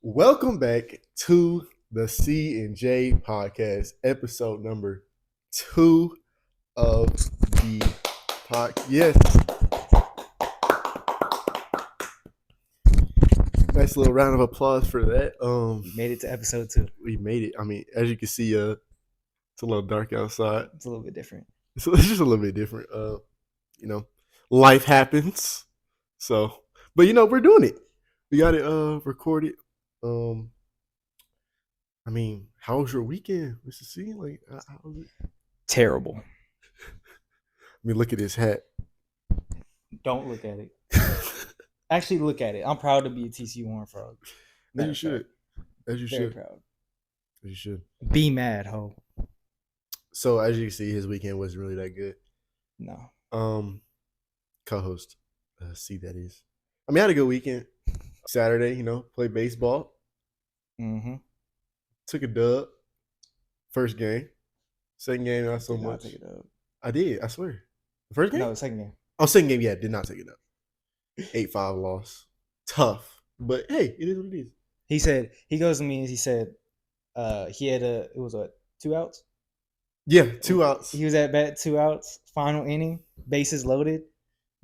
Welcome back to the C and J podcast, episode number 2 of the podcast. Yes, nice little round of applause for that. We made it to episode 2. We made it. I mean, as you can see, it's a little dark outside. It's a little bit different. So it's just a little bit different. Life happens. So, but we're doing it. We got it recorded. I mean, how was your weekend, Mr. C? Like, how was it? Terrible. I mean, look at this hat. Don't look at it. Actually, look at it. I'm proud to be a TCU Horned Frog. As you should. As you Very should. proud. As you should. Be mad, ho. So, as you can see, his weekend wasn't really that good. No. Co-host, C that is. I mean, I had a good weekend. Saturday, played baseball. Mm-hmm. Took a dub. First game. Second game, not so much. Take it up. I did, I swear. The first game? No, the second game. Oh, second game, yeah, did not take it up. 8-5 loss. Tough. But hey, it is what it is. He said, he goes to me and he said, he had it was 2 outs? Yeah, 2 outs. He was at bat, 2 outs, final inning, bases loaded.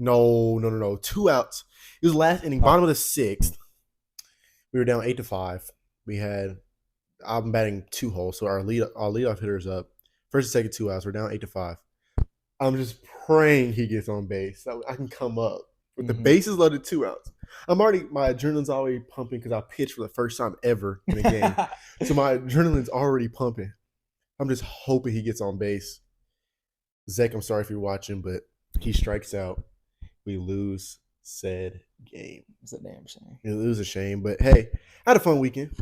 No. 2 outs. It was last inning, bottom of the 6th. We were down 8-5. I'm batting 2 holes, so our leadoff hitter is up. First and second 2 outs. We're down 8-5. I'm just praying he gets on base so I can come up with the bases loaded 2 outs. My adrenaline's already pumping because I pitched for the first time ever in a game, so my adrenaline's already pumping. I'm just hoping he gets on base. Zach, I'm sorry if you're watching, but he strikes out. We lose said game. It's a damn shame. It was a shame, but hey, I had a fun weekend.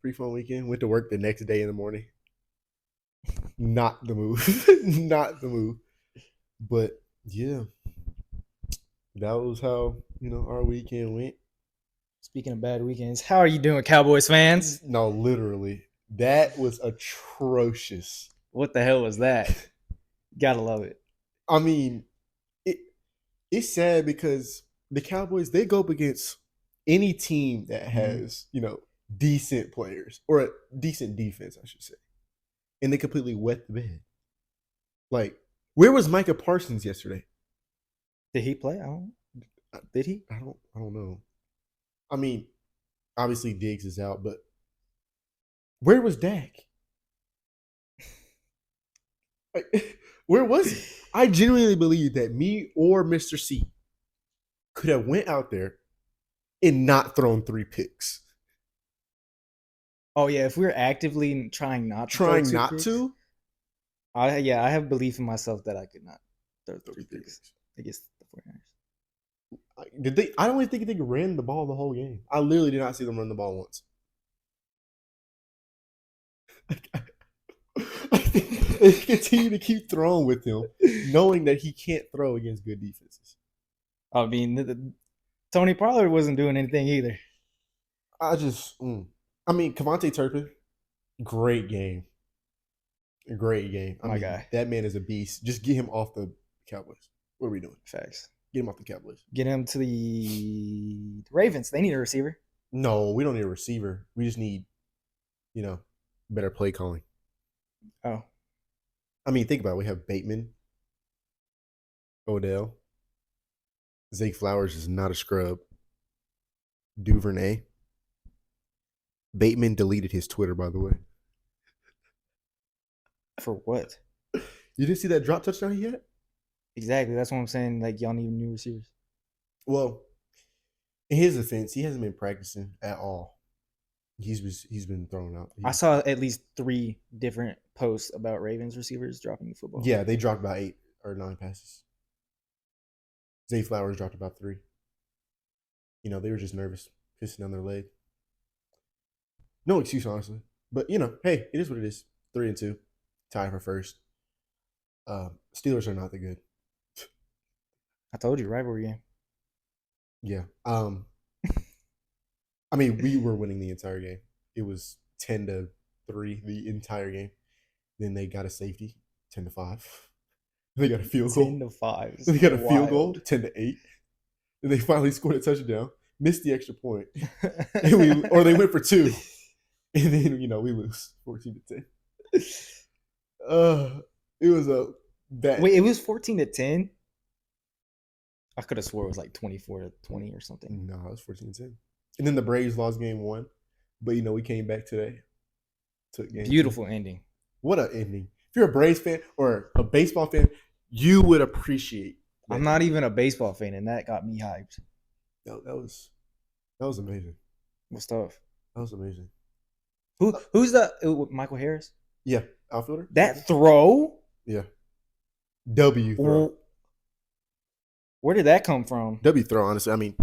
Pretty fun weekend. Went to work the next day in the morning. Not the move. Not the move. But yeah, that was how, our weekend went. Speaking of bad weekends, how are you doing, Cowboys fans? No, literally. That was atrocious. What the hell was that? Gotta love it. I mean, it's sad because the Cowboys, they go up against any team that has, decent players or a decent defense, I should say. And they completely wet the bed. Like, where was Micah Parsons yesterday? Did he play? Did he? I don't know. I mean, obviously Diggs is out, but where was Dak? Like, where was he? I genuinely believe that me or Mr. C could have went out there and not thrown 3 picks. Oh yeah, if we're actively trying not to, I have belief in myself that I could not throw 3 picks against the 49ers. I don't even think they ran the ball the whole game. I literally did not see them run the ball once. They continue to keep throwing with him, knowing that he can't throw against good defenses. I mean, Tony Pollard wasn't doing anything either. Kevontae Turpin, great game. Great game. My guy. That man is a beast. Just get him off the Cowboys. What are we doing? Facts. Get him off the Cowboys. Get him to the Ravens. They need a receiver. No, we don't need a receiver. We just need, better play calling. Oh. I mean, think about it. We have Bateman, Odell. Zay Flowers is not a scrub. Duvernay. Bateman deleted his Twitter, by the way. For what? You didn't see that drop touchdown he had? Exactly. That's what I'm saying. Like, y'all need new receivers. Well, in his defense, he hasn't been practicing at all. He's been thrown out. I saw at least 3 different posts about Ravens receivers dropping the football. Yeah, they dropped about 8 or 9 passes. Zay Flowers dropped about 3. They were just nervous, pissing down their leg. No excuse, honestly. But, hey, it is what it is. 3-2. Tie for first. Steelers are not that good. I told you, rivalry game. Yeah. We were winning the entire game. It was 10-3 the entire game. Then they got a safety, 10-5. They got a field goal. 10-5. They got a field goal, 10-8. And they finally scored a touchdown. missed the extra point, or they went for 2, and then we lose 14-10. It was a bad. Wait, it was 14-10. I could have swore it was like 24-20 or something. No, it was 14-10. And then the Braves lost game 1, but we came back today. Took game Beautiful 2. ending. What an ending! If you're a Braves fan or a baseball fan, you would appreciate. I'm not even a baseball fan, and that got me hyped. That was amazing. What's tough? That was amazing. Who's the Michael Harris? Yeah, outfielder. That throw? Yeah. W throw. Where did that come from? W throw, honestly. I mean,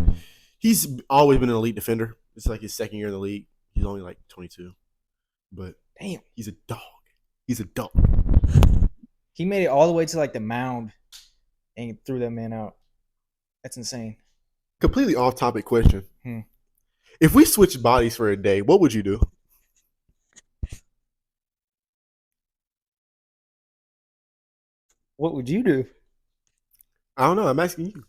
he's always been an elite defender. It's like his second year in the league. He's only like 22. But damn, he's a dog. He's a dog. He made it all the way to like the mound and threw that man out. That's insane. Completely off-topic question. If we switched bodies for a day, what would you do? What would you do? I don't know. I'm asking you.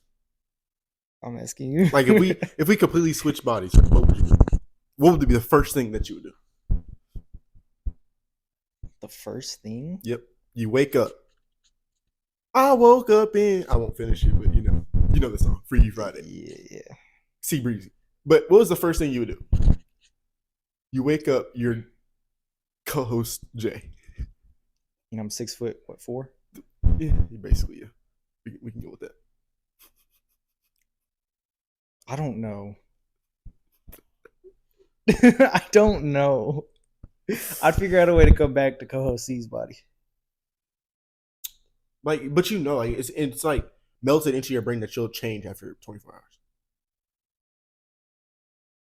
I'm asking you. Like if we completely switched bodies, what would you do? What would be the first thing that you would do? The first thing? Yep. You wake up. I woke up in. I won't finish it, but you know the song. Free You Friday. Yeah. Sea Breezy. But what was the first thing you would do? You wake up, your co-host Jay. I'm 6'4". Yeah, basically, yeah. We can go with that. I don't know. I don't know. I'd figure out a way to come back to co-host C's body. But it's like melted into your brain that you'll change after 24 hours.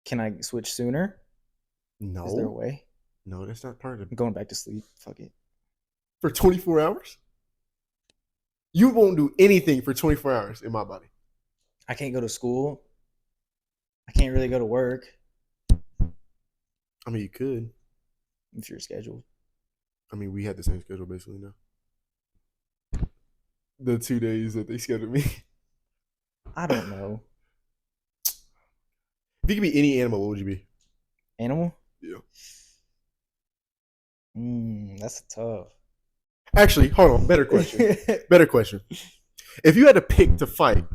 Can I switch sooner? No. Is there a way? No, that's not part of it. I'm going back to sleep. Fuck it. For 24 hours? You won't do anything for 24 hours in my body. I can't go to school. I can't really go to work. I mean, you could. If you're scheduled. I mean, we had the same schedule basically now. The 2 days that they scheduled me. I don't know. If you could be any animal, what would you be? Animal? Yeah. That's tough. Actually, hold on. Better question. Better question. If you had to pick to fight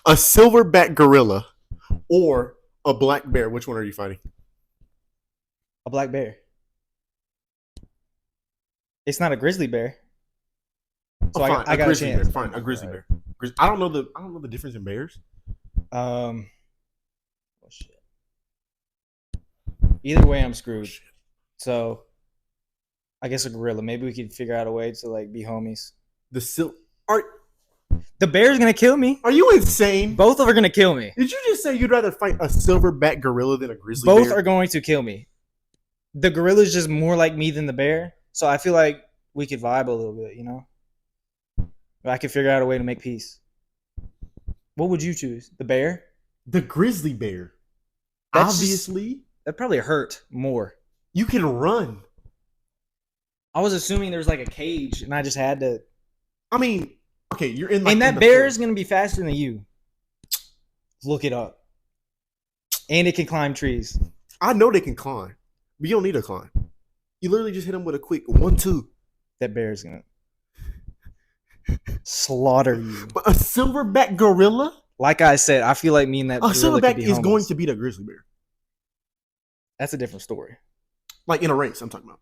a silverback gorilla or a black bear, which one are you fighting? A black bear. It's not a grizzly bear. So fine, I got a chance. Bear. Fine, a grizzly bear. I don't know the difference in bears. Oh shit. Either way, I'm screwed. So, I guess a gorilla. Maybe we could figure out a way to like be homies. The bear's gonna kill me. Are you insane? Both are gonna kill me. Did you just say you'd rather fight a silverback gorilla than a grizzly bear? Both are going to kill me. The gorilla's just more like me than the bear, so I feel like we could vibe a little bit, you know? But I could figure out a way to make peace. What would you choose? The bear? The grizzly bear. Obviously. That probably hurt more. You can run. I was assuming there was like a cage, and I just had to. I mean, okay, you're in. And that bear is going to be faster than you. Look it up. And it can climb trees. I know they can climb, but you don't need to climb. You literally just hit them with a quick 1-2. That bear is going to slaughter you. But a silverback gorilla? Like I said, I feel like me and that gorilla silverback is going to beat a grizzly bear. That's a different story. Like in a race, I'm talking about.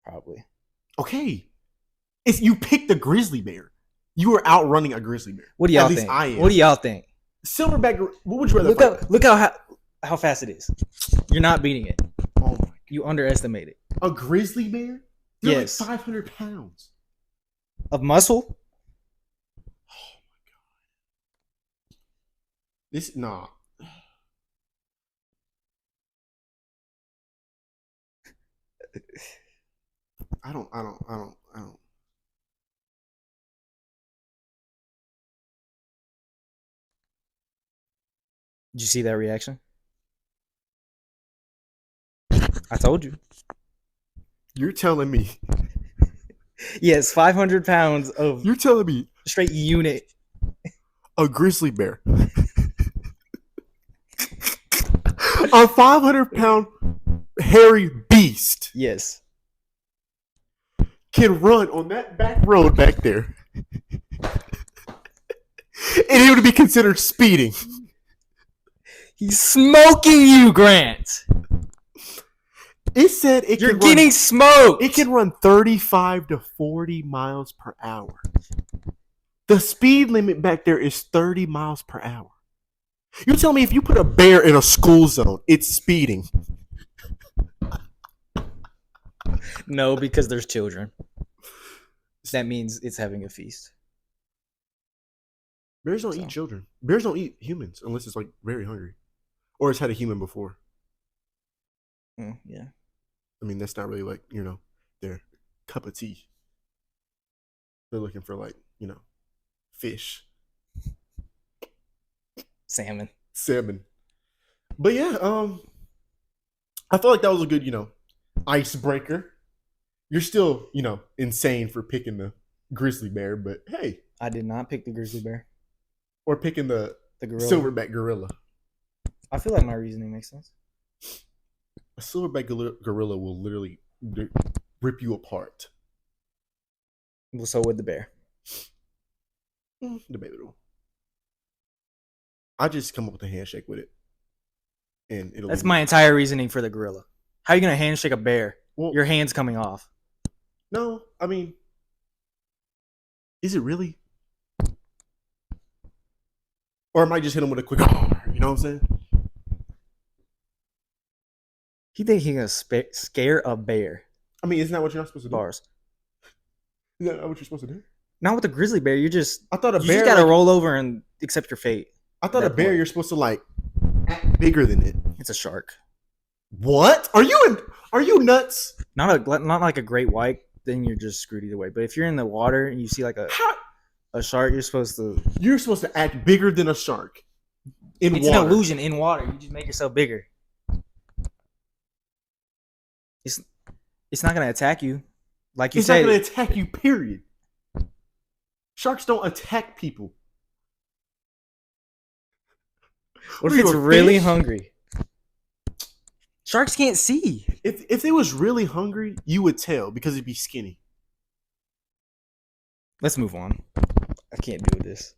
Probably. Okay. You picked the grizzly bear. You are outrunning a grizzly bear. What do y'all think? What do y'all think? Silverback. What would you rather fight? Look how fast it is. You're not beating it. Oh my God. You underestimate it. A grizzly bear? They're yes. Like 500 pounds. Of muscle? Oh my God. This nah. I don't. Did you see that reaction? I told you. You're telling me. Yes, 500 pounds of. You're telling me. Straight unit. A grizzly bear A 500-pound hairy beast Yes. can run on that back road back there, and it would be considered speeding. He's smoking you, Grant. It said You're getting smoked. It can run 35 to 40 miles per hour. The speed limit back there is 30 miles per hour. You tell me if you put a bear in a school zone, it's speeding. No, because there's children. That means it's having a feast. Bears don't eat children. Bears don't eat humans unless it's like very hungry, or it's had a human before. Yeah. I mean, that's not really like, their cup of tea. They're looking for like, fish. Salmon. But yeah, I felt like that was a good, icebreaker. You're still, insane for picking the grizzly bear, but hey. I did not pick the grizzly bear. Or picking the gorilla. Silverback gorilla. I feel like my reasoning makes sense. A silverback gorilla will literally rip you apart. Well, so would the bear. Debatable. I just come up with a handshake with it, and That's my entire reasoning for the gorilla. How are you gonna handshake a bear? Well, your hand's coming off. No, I mean, is it really? Or am I just hit him with a quick? You know what I'm saying? He think he gonna scare a bear? I mean, isn't that what you're not supposed to do? Bars. Is that not what you're supposed to do? Not with a grizzly bear. You just bear gotta roll over and accept your fate. I thought a bear you're supposed to like act bigger than it. It's a shark. What? Are you nuts? Not like a great white. Then you're just screwed either way. But if you're in the water and you see like a shark, you're supposed to act bigger than a shark. It's an illusion in water. You just make yourself bigger. It's not gonna attack you, like you said. It's not gonna attack you. Period. Sharks don't attack people. What if it's really hungry? Sharks can't see. If it was really hungry, you would tell because it'd be skinny. Let's move on. I can't do this.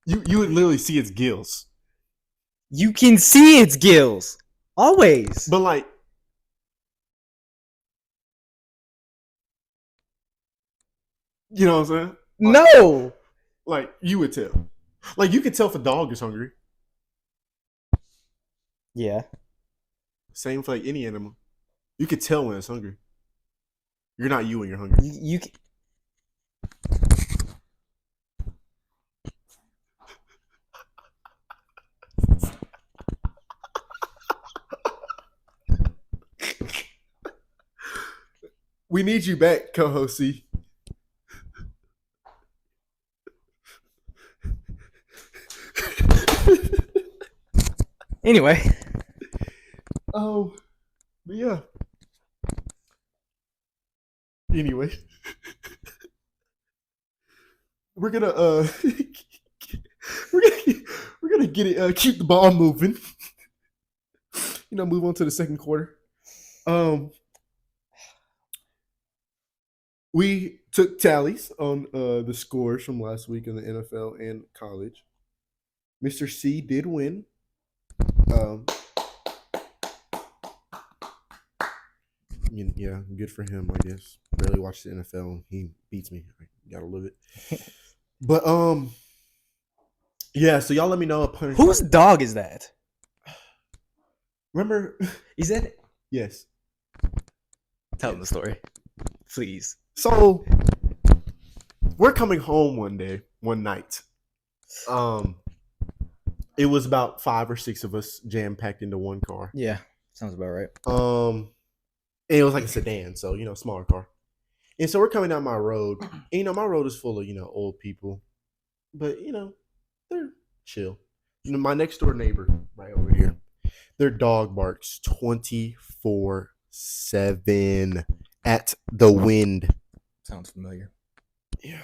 You would literally see its gills. You can see its gills. Always. But like, you know what I'm saying? No. Like, you would tell. Like, you could tell if a dog is hungry. Yeah. Same for like any animal. You could tell when it's hungry. You're not you when you're hungry. You can... We need you back, co-host C. Anyway. Oh, but yeah. Anyway, we're gonna we're gonna get it. Keep the ball moving. Move on to the second quarter. We took tallies on the scores from last week in the NFL and college. Mr. C did win. Yeah, good for him, I guess. Barely watched the NFL. He beats me. I gotta love it. But yeah. So y'all let me know. Whose dog is that? Remember? Is that? Yes. Tell them the story, please. So we're coming home one night. It was about 5 or 6 of us jam packed into one car. Yeah, sounds about right. And it was like a sedan, so smaller car. And so we're coming down my road. And, my road is full of old people, but they're chill. My next door neighbor, right over here, their dog barks 24/7 at the wind. Sounds familiar. Yeah,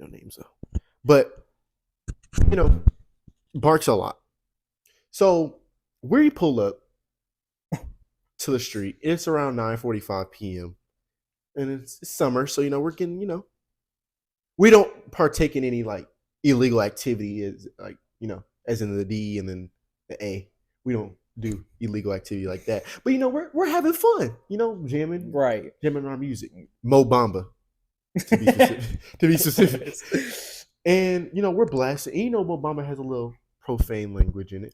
no names though, but barks a lot. So We pull up to the street. It's around 9:45 p.m. and it's summer, so we're getting we don't partake in any like illegal activity as like as in the D and then the A. We don't do illegal activity like that. But we're having fun. Jamming Right. our music. Mo Bamba to be specific. To be specific. And we're blasting. And Mo Bamba has a little profane language in it.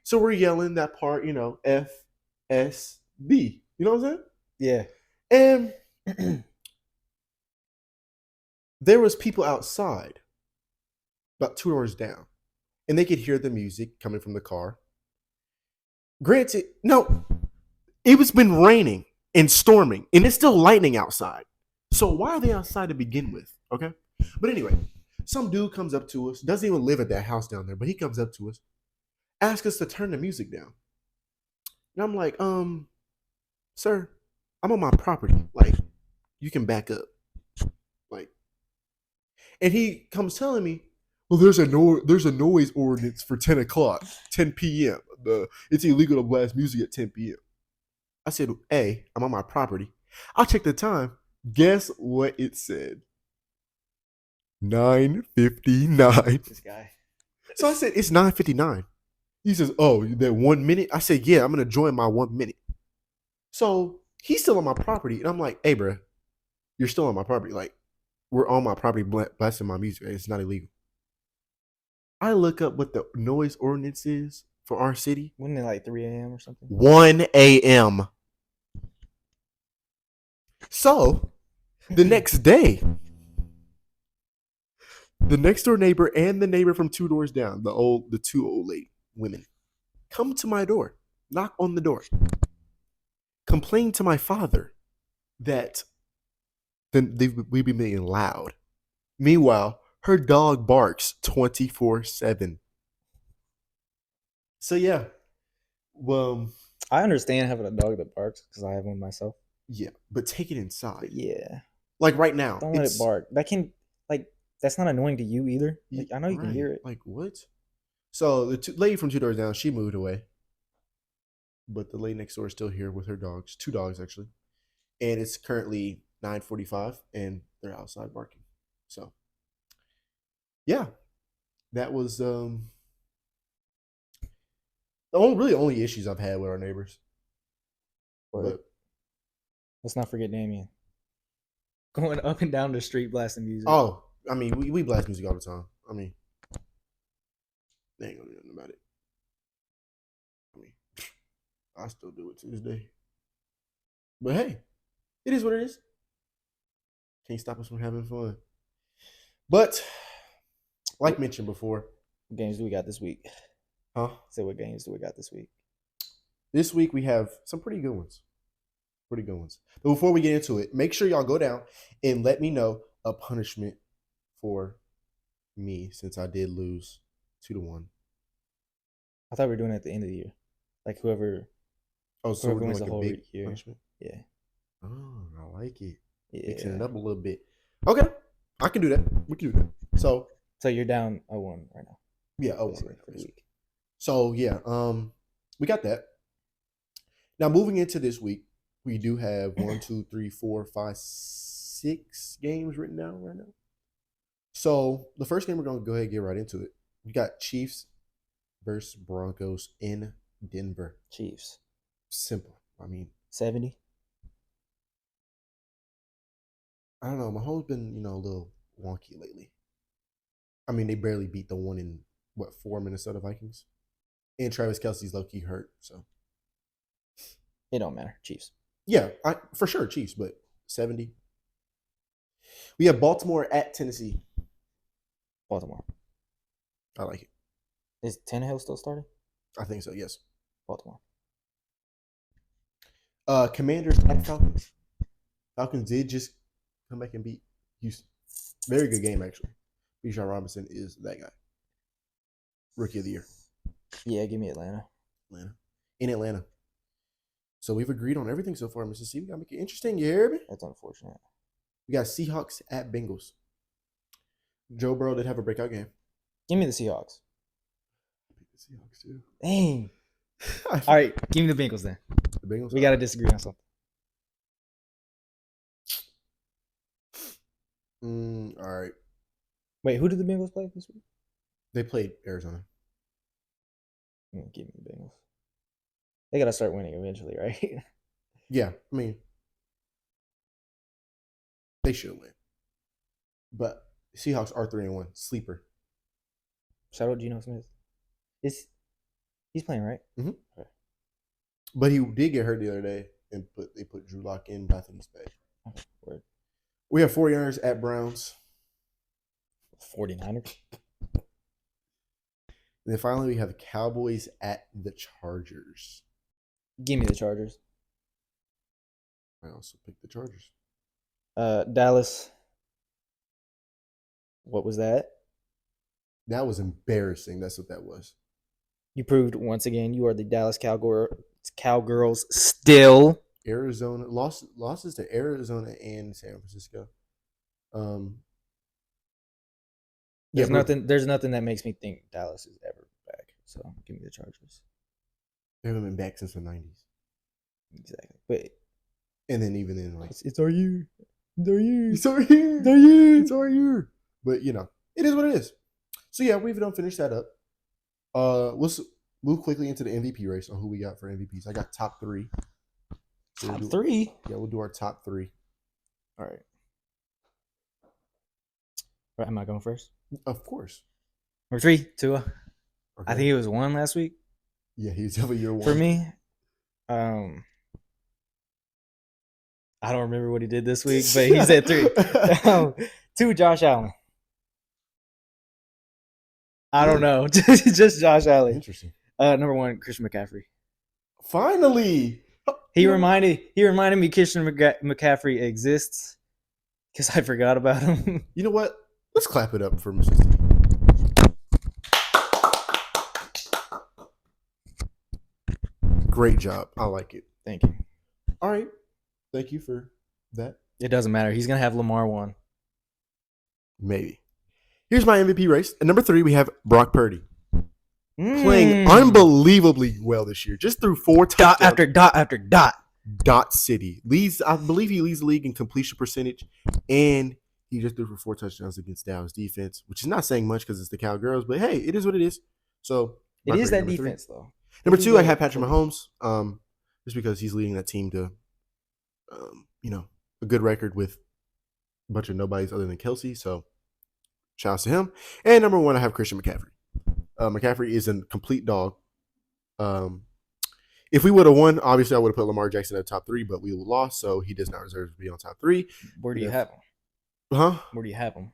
So we're yelling that part. F S B. You know what I'm saying? Yeah. And there was people outside, about 2 doors down, and they could hear the music coming from the car. Granted, no, it was been raining and storming, and it's still lightning outside. So why are they outside to begin with? Okay, but anyway, some dude comes up to us, doesn't even live at that house down there, but he comes up to us, asks us to turn the music down. And I'm like, sir, I'm on my property. Like, you can back up. Like, and he comes telling me, well, there's a noise ordinance for 10 o'clock, 10 p.m. It's illegal to blast music at 10 p.m. I said, hey, I'm on my property. I'll check the time. Guess what it said? 9:59. This guy. So I said, it's 9:59. He says, oh, that 1 minute? I said, yeah, I'm going to join my 1 minute. So he's still on my property. And I'm like, hey, bro, you're still on my property. Like, we're on my property blasting my music. It's not illegal. I look up what the noise ordinance is for our city. Wasn't it like 3 a.m. or something? 1 a.m. So the next day, the next door neighbor and the neighbor from 2 doors down, the two old women, come to my door, knock on the door, complain to my father that we be being loud. Meanwhile, her dog barks 24/7. So yeah, well, I understand having a dog that barks because I have one myself. yeah, but take it inside. But yeah, like right now, don't let it bark. That's not annoying to you either. Like, I know you can hear it. Like what? So the lady from 2 doors down, she moved away, but the lady next door is still here with her dogs, 2 dogs actually, and it's currently 9:45, and they're outside barking. So, yeah, that was the only issues I've had with our neighbors. But let's not forget Damien going up and down the street blasting music. Oh, I mean, we blast music all the time. I mean, they ain't gonna do nothing about it. I mean, I still do it to this day. But hey, it is what it is. Can't stop us from having fun. But like mentioned before, what games do we got this week? Huh? So what games do we got this week? This week we have some pretty good ones. But before we get into it, make sure y'all go down and let me know a punishment for me since I did lose 2-1. I thought we were doing it at the end of the year. Like whoever so wins like the whole big year. Punishment? Yeah. Oh, I like it. Yeah. Mixing it up a little bit. Okay. I can do that. We can do that. So you're down 0-1 right now. Yeah, 0-1 right now. For the week. So yeah, we got that. Now moving into this week, we do have 1, 2, 3, 4, 5, 6 games written down right now. So the first game we're gonna go ahead and get right into it. We got Chiefs versus Broncos in Denver. Chiefs. Simple. I mean 70. I don't know. My home's been, a little wonky lately. I mean, they barely beat the one in 4 Minnesota Vikings. And Travis Kelce's low-key hurt, so it don't matter. Chiefs. Yeah, for sure, Chiefs, but 70. We have Baltimore at Tennessee. Baltimore. I like it. Is Tannehill still starting? I think so, yes. Baltimore. Commanders at Falcons. Falcons did just come back and beat Houston. Very good game, actually. Bijan Robinson is that guy. Rookie of the year. Yeah, give me Atlanta. In Atlanta. So we've agreed on everything so far, Mississippi. We got to make it interesting. You hear me? That's unfortunate. We got Seahawks at Bengals. Joe Burrow did have a breakout game. Give me the Seahawks. I picked the Seahawks too. Dang. All right, give me the Bengals then. The Bengals. We got to disagree on something. All right. Wait, who did the Bengals play this week? They played Arizona. Give me the Bengals. They got to start winning eventually, right? Yeah, I mean, they should win. But Seahawks are 3-1. Sleeper. Shout out Geno Smith. He's playing, right? Mm-hmm. Okay. But he did get hurt the other day, and they put Drew Lock in, but I think he's back. Okay, word. We have 49ers at Browns. 49ers. And then finally, we have Cowboys at the Chargers. Give me the Chargers. I also picked the Chargers. Dallas. What was that? That was embarrassing. That's what that was. You proved once again you are the Dallas Cowgirls still. Arizona losses to Arizona and San Francisco. There's nothing that makes me think Dallas is ever back. So give me the Chargers. They haven't been back since the 90s. Exactly. But and then even then, like it's our year. It's our year. It's our year. It's our year. It's our year. But it is what it is. So yeah, we've done finished that up. Let's move quickly into the MVP race on who we got for MVPs. I got top 3. So Top 3? Yeah, we'll do our top 3. All right. Right, am I going first? Of course. Number 3, Tua. Okay. I think it was 1 last week. Yeah, he's definitely year 1. For me, I don't remember what he did this week, but he's at 3. 2, Josh Allen. I don't know. Just Josh Allen. Interesting. Number 1, Christian McCaffrey. Finally. He reminded me Christian McCaffrey exists because I forgot about him. You know what? Let's clap it up for Mr. Great job. I like it. Thank you. All right. Thank you for that. It doesn't matter. He's going to have Lamar 1. Maybe. Here's my MVP race. At number 3, we have Brock Purdy. Playing unbelievably well this year. Just threw 4 touchdowns. Dot after dot after dot. Dot City. I believe he leads the league in completion percentage. And he just threw for 4 touchdowns against Dallas defense, which is not saying much because it's the Cowgirls. But hey, it is what it is. So it is that defense, though. Number 2, I have Patrick Mahomes. Just because he's leading that team to, a good record with a bunch of nobodies other than Kelsey. So shout out to him. And number 1, I have Christian McCaffrey. McCaffrey is a complete dog. If we would have won, obviously I would have put Lamar Jackson at top 3, but we lost, so he does not deserve to be on top 3. Where do you have him? Huh? Where do you have him?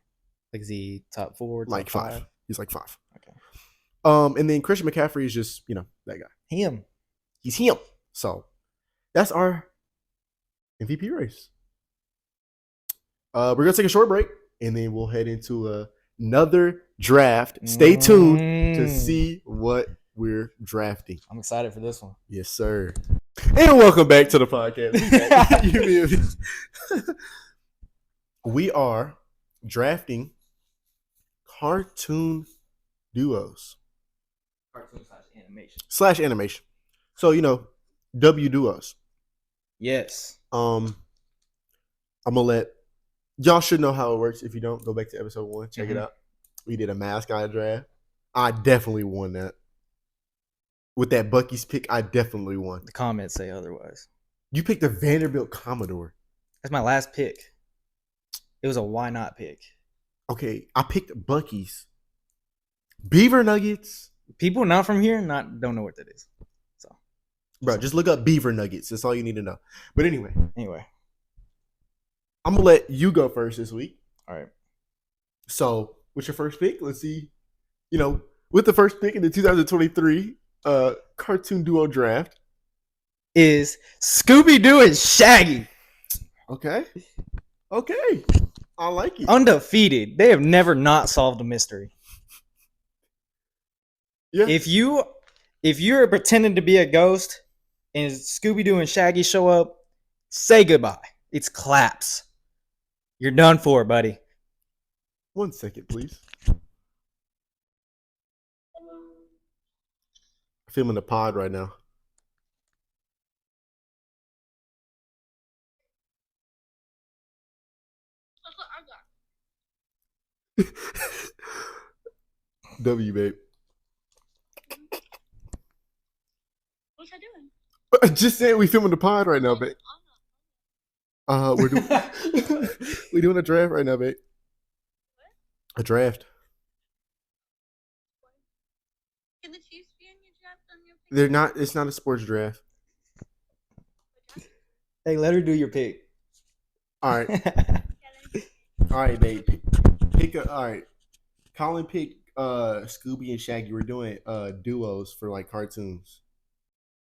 Like, is he top 4? Top like 5. He's like 5. Okay. And then Christian McCaffrey is just, that guy. Him. He's him. So that's our MVP race. We're gonna take a short break, and then we'll head into another draft. Stay tuned to see what we're drafting. I'm excited for this one. Yes, sir. And welcome back to the podcast. We are drafting cartoon duos. Cartoon / animation. So, W duos. Yes. I'm gonna let y'all should know how it works. If you don't, go back to episode 1. Check it out. We did a mascot draft. I definitely won that. With that Bucky's pick, I definitely won. The comments say otherwise. You picked the Vanderbilt Commodore. That's my last pick. It was a why not pick. Okay, I picked Bucky's. Beaver Nuggets. People not from here don't know what that is. So, bro, just look up Beaver Nuggets. That's all you need to know. But anyway, I'm gonna let you go first this week. All right. So, what's your first pick? Let's see. With the first pick in the 2023 cartoon duo draft is Scooby-Doo and Shaggy. Okay. I like it. Undefeated. They have never not solved a mystery. Yeah. If you're pretending to be a ghost and Scooby-Doo and Shaggy show up, say goodbye. It's claps. You're done for, buddy. 1 second, please. Filming the pod right now. W, babe. What's I doing? Just saying, we filming the pod right now, babe. We're doing we're doing a draft right now, babe. A draft. Can the Chiefs be in your draft on your pick? They're not. It's not a sports draft. Hey, let her do your pick. All right, all right, babe. Pick a. All right, Colin pick Scooby and Shaggy. We're doing duos for like cartoons.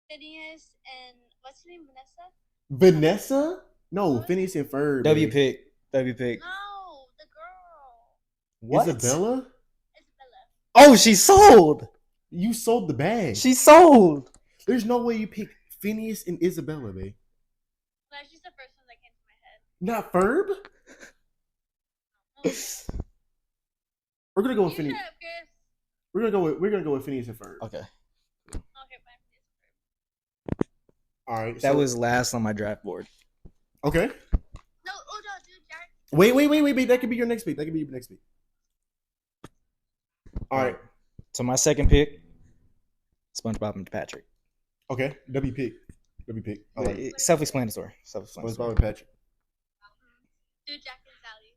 Phineas and what's her name? Vanessa? Vanessa? No, Phineas and Ferb. W babe. pick. W pick. No, the girl. What? Isabella. Isabella? Oh, she sold. You sold the bag. She sold. There's no way you pick Phineas and Isabella, babe. That's just the first one that came to my head. Not Ferb? We're gonna go with You Phineas. shut up, Chris. We're gonna go with Phineas and Ferb. Okay. Okay, fine. All right. That was last on my draft board. okay. No, dude, Jack. Wait, babe. That could be your next pick. All right. So my second pick, SpongeBob and Patrick. Okay. W pick. I like it. It's self-explanatory. SpongeBob and Patrick. Dude, Jack and Sally.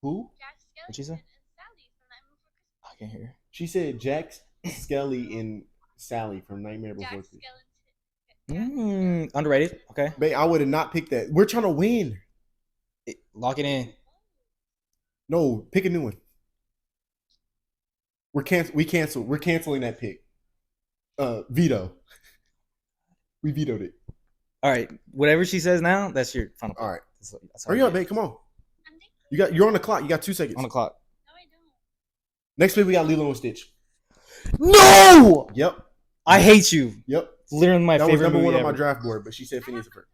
Who? Jack Skellington What'd you say? and Sally from Nightmare Before Christmas. I can't hear. She said Jack, Skelly, and Sally from Nightmare Jack Before Christmas. Skellington. Underrated. Okay. Babe, I would have not picked that. We're trying to win. Lock it in. No, pick a new one. We canceled. We're canceling that pick. Veto. We vetoed it. All right. Whatever she says now, that's your final pick. All right. That's all Hurry I up, get. babe. Come on. I'm thinking. You're on the clock. You got 2 seconds. On the clock. No, I don't. Next week we got Lilo and Stitch. No! Yep. I hate you. Yep. Literally my That was favorite number movie one on ever. my draft board, but she said Phineas and Ferb.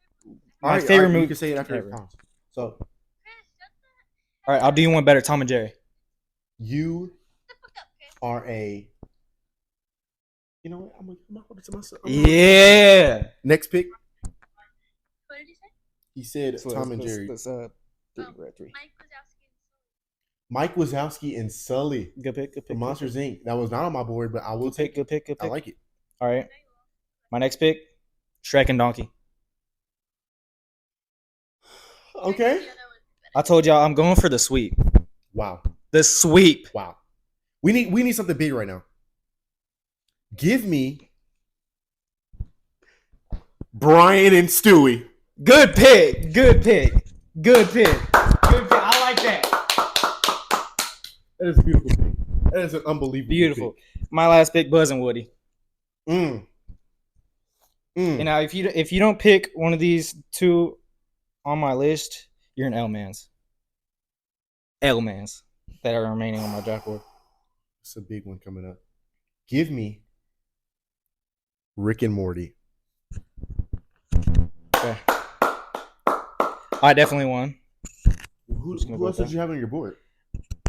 My favorite movie You can say it after ever. it counts. So Chris, shut All right, I'll do you one better. Tom and Jerry. you the fuck up, Chris. are a. You know what? I'm gonna hold it to myself. Yeah. Next pick. What did he say? He said Tom and Jerry. We're at 3. Mike Wazowski and Sully. Mike Wazowski and Sully Good pick. Good pick. from Monsters Inc. That was not on my board, but I will Good pick. take. Good pick. Good I pick. like it. All right. My next pick, Shrek and Donkey. Okay. I told y'all I'm going for the sweep. Wow. The sweep. Wow. We need something big right now. Give me Brian and Stewie. Good pick. Good pick. Good pick. Good pick. I like that. That is a beautiful pick. That is an unbelievable Beautiful. pick. My last pick, Buzz and Woody. Mm. And now, if you don't pick one of these two on my list, you're an L-mans. L-mans that are remaining on my draft board. It's a big one coming up. Give me Rick and Morty. Okay. I definitely won. Who Just gonna go else with did you have on your board?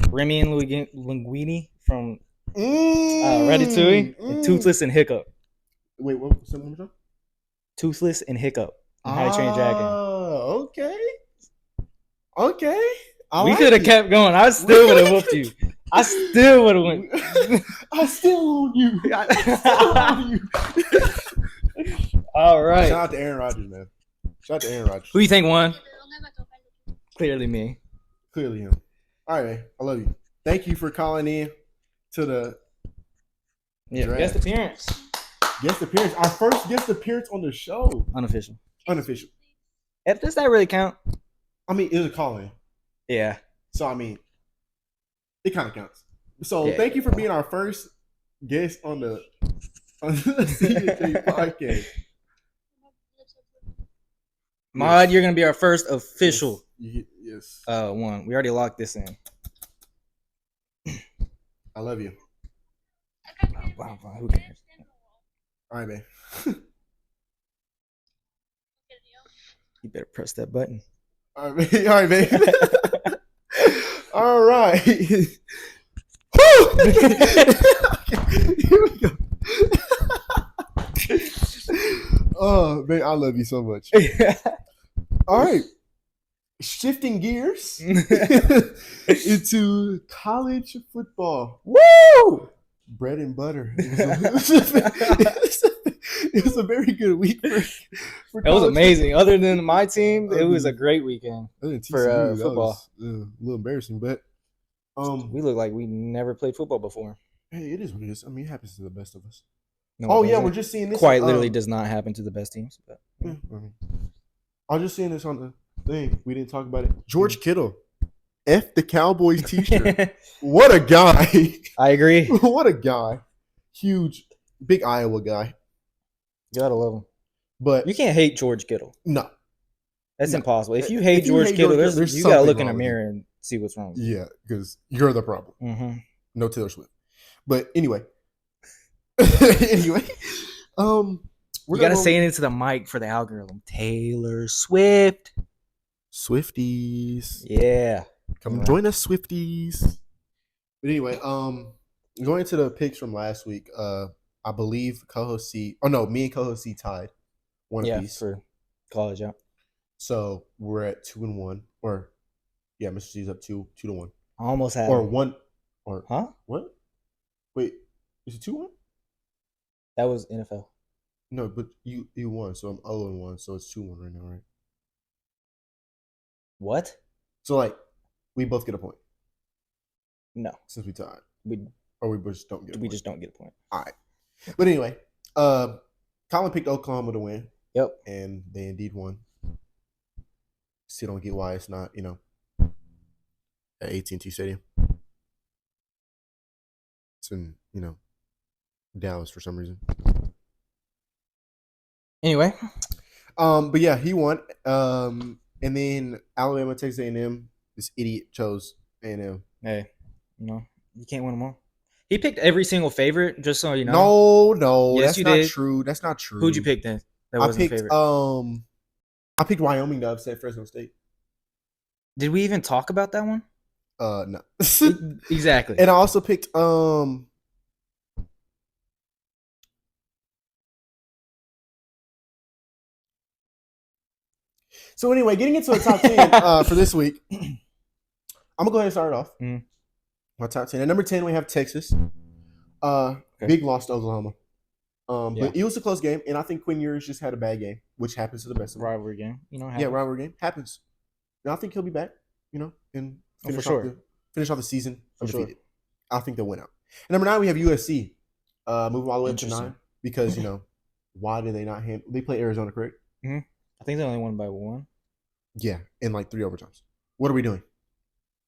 Remy and Linguini from Ratatouille. And Toothless and Hiccup. Wait, what? Something more time? Toothless and Hiccup. And How to Train Your Dragon. Oh, okay. We could have kept going. I still would have whooped you. I still would have went. I still own you. All right. Shout out to Aaron Rodgers, man. Shout out to Aaron Rodgers. Who you think won? Clearly me. Clearly him. All right, man. I love you. Thank you for calling in to the draft. Guest appearance. Guest appearance. Our first guest appearance on the show. Unofficial. Unofficial. Does that really count? I mean, it was a call-in. Yeah. So, I mean, it kind of counts. So, Yeah. thank you for being our first guest on the CFB podcast. Mod, you're going to be our first official Yes. one. We already locked this in. I love you. Wow, who cares? All right, man. You better press that button. All right, man. All right, man. All right. Okay, here we go. Oh, man, I love you so much. All right. shifting gears into college football. Woo! Bread and butter. It was a very good week for It was college amazing. Other than my team, it was a great weekend football. for TCU, that football. was, a little embarrassing, but We look like we never played football before. hey, it is what it is. I mean, it happens to the best of us. No, Oh it yeah, doesn't. we're just seeing this. Quite literally does not happen to the best teams. But I was just seeing this on the thing. We didn't talk about it. George Kittle, F the Cowboys T-shirt. What a guy! I agree. What a guy! Huge, big Iowa guy. You gotta love him. But You can't hate George Kittle. no, That's No. impossible. If you hate If you George hate Kittle, George Kittle, there's you gotta something look in wrong the with you. mirror and see what's wrong. yeah, because you're the problem. Mm-hmm. No Taylor Swift. But anyway, anyway, we're You gotta gonna say it into the mic for the algorithm. Taylor Swift. Swifties. Yeah. Come Anyway. join us, Swifties. But anyway, going into the picks from last week, I believe co-host C. Oh no, me and co-host C tied one Yeah, apiece. for college, yeah. So we're at 2-1, or yeah, Mr. C's up 2-1, I almost had or him. 1, or Huh? what? Wait, is it 2-1? That was NFL. No, but you won, so I'm 0-1, so it's 2-1 right now, right? What? So like, we both get a point No. since we tied, We or we just don't get a we point. just don't get a point. All right. But anyway, Colin picked Oklahoma to win, Yep. and they indeed won. Still don't get why it's not, at AT&T Stadium. It's in, Dallas for some reason. Anyway, But yeah, he won. And then Alabama, Texas A&M. This idiot chose A&M. hey, you can't win them all. He picked every single favorite, just so you know. No, Yes, that's you not did. true. That's not true. Who'd you pick then? That I wasn't picked favorite. I picked Wyoming to upset Fresno State. Did we even talk about that one? No. Exactly. And I also picked So anyway, getting into the top 10 for this week, I'm gonna go ahead and start it off. Mhm. My top 10. At number 10, we have Texas. Big loss to Oklahoma. Yeah. But it was a close game, and I think Quinn Ewers just had a bad game, which happens to the best of them. Rivalry game. Yeah, rivalry game happens. And I think he'll be back. And for sure. Finish off the season For sure. undefeated. I think they'll win out. And number 9, we have USC. Moving all the way up to Interesting. 9 because why did they not handle? They play Arizona, correct? I think they only won by one. Yeah, in like 3 overtimes. What are we doing?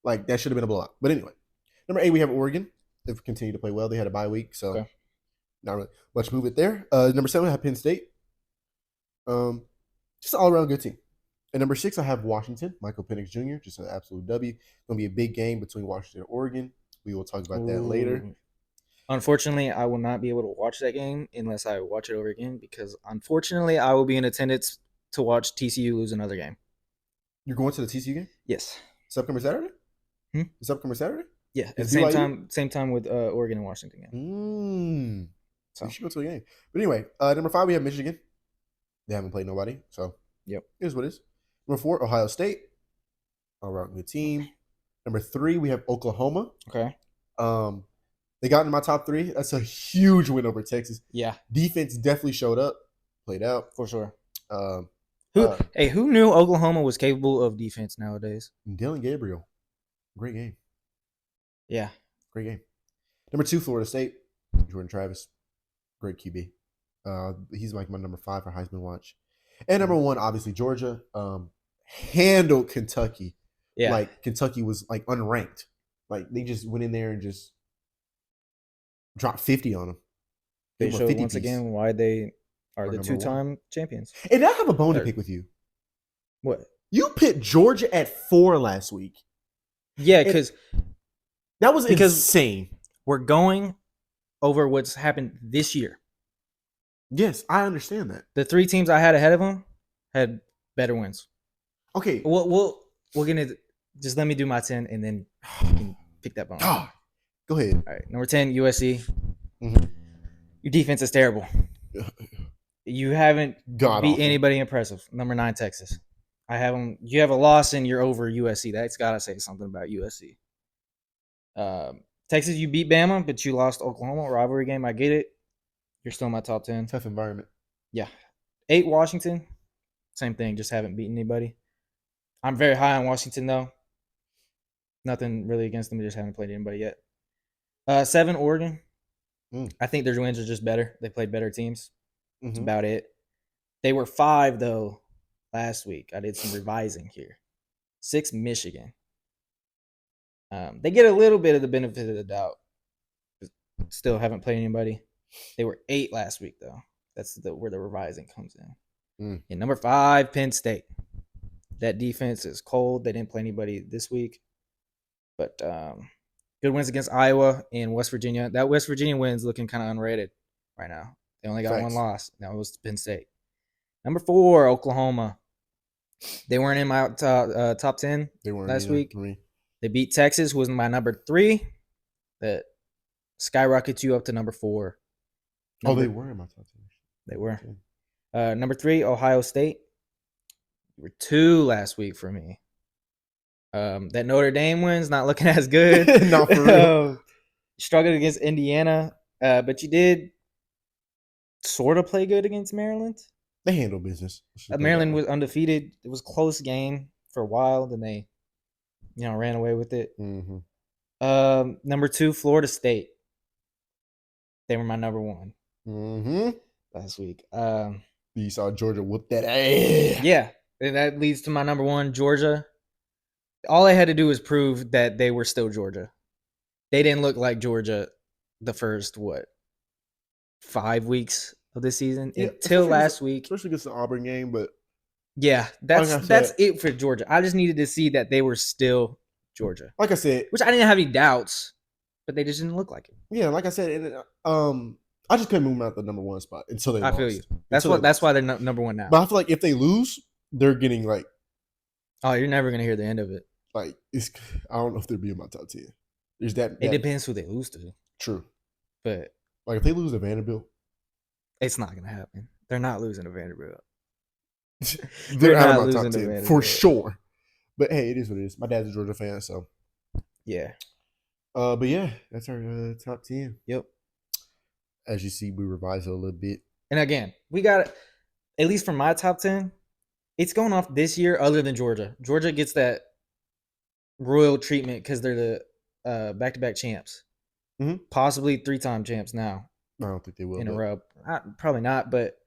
Like, that should have been a blowout. But anyway, number 8, we have Oregon. They've continued to play well. They had a bye week, so Okay. not really much movement there. Number 7, I have Penn State. Just an all-around good team. At number 6, I have Washington. Michael Penix Jr., just an absolute W. It's going to be a big game between Washington and Oregon. We will talk about that later. Ooh. Unfortunately, I will not be able to watch that game unless I watch it over again because, unfortunately, I will be in attendance to watch TCU lose another game. You're going to the TCU game? Yes. It's upcoming Saturday? Hmm? It's upcoming Saturday? Yeah. At the Is same BYU? same time with Oregon and Washington game. So So you should go to the game. But anyway, number 5, we have Michigan. They haven't played nobody, so Yep. it is what it is. Number 4, Ohio State. All right, good team. Number 3, we have Oklahoma. okay. They got into my top 3. That's a huge win over Texas. Yeah, Defense definitely showed up, played out. for sure. Um, Who knew Oklahoma was capable of defense nowadays? Dylan Gabriel, great game, Yeah. great game. Number 2, Florida State. Jordan Travis, great QB. He's like my number 5 for Heisman Watch. And number 1, obviously Georgia. Handled Kentucky. Yeah. Like Kentucky was like unranked. Like they just went in there and just dropped 50 on them. They Gave 'em a showed 50 once piece. again why they are Are the number 2-time champions. And I have a bone to Third. pick with you. What? You picked Georgia at 4 last week. Yeah, because That was Because- insane. we're going over what's happened this year. Yes, I understand that. The 3 teams I had ahead of them had better wins. Okay. We're gonna just let me do my 10 and then you can pick that bone. All Go ahead. right, number 10, USC. Mhm. Your defense is terrible. You haven't God beat awful. anybody impressive. Number 9, Texas. I have them. You have a loss and you're over USC. That's gotta say something about USC. Texas, you beat Bama, but you lost Oklahoma rivalry game. I get it. You're still in my top 10. Tough environment. Yeah. 8 Washington. Same thing. Just haven't beaten anybody. I'm very high on Washington though. Nothing really against them. They just haven't played anybody yet. 7 Oregon. I think their wins are just better. They played better teams. That's about it. They were 5 though last week. I did some revising here. 6 Michigan. They get a little bit of the benefit of the doubt. Still haven't played anybody. They were 8 last week though. That's where the revising comes in. And number 5, Penn State. That defense is cold. They didn't play anybody this week, but good wins against Iowa and West Virginia. That West Virginia win's looking kind of unrated right now. They only got 1 loss. That was Penn State. Number 4, Oklahoma. They weren't in my top 10 last week. They beat Texas, who was my number 3. That skyrockets you up to number 4. They were in my top 10. They were. Number 3, Ohio State. You were 2 last week for me. That Notre Dame win's not looking as good. Not for real. Struggled against Indiana, but you did sort of play good against Maryland. They handle business. Maryland was undefeated. It was a close game for a while. Then they, ran away with it. Number 2, Florida State. They were my number 1 last week. You saw Georgia whoop that ass. Yeah, and that leads to my number 1, Georgia. All they had to do was prove that they were still Georgia. They didn't look like Georgia the first, 5 weeks of the season until last week. Especially against the Auburn game, but yeah, that's it for Georgia. I just needed to see that they were still Georgia. Like I said, which I didn't have any doubts, but they just didn't look like it. Yeah, like I said, I just couldn't move them out the number 1 spot until they lost. I feel you. That's why they're number 1 now. But I feel like if they lose, they're getting like. Oh, you're never gonna hear the end of it. Like I don't know if they'll be in my top 10. There's that. It depends who they lose to. True, but like if they lose to Vanderbilt, it's not gonna happen. They're not losing to Vanderbilt. They're out of my top 10 for sure. But hey, it is what it is. My dad's a Georgia fan, so yeah. But yeah, that's our top 10. Yep. As you see, we revised it a little bit. And again, we got, at least for my top 10, it's going off this year other than Georgia. Georgia gets that royal treatment because they're the back-to-back champs. Possibly 3-time champs now. I don't think they will. In a row. Probably not, but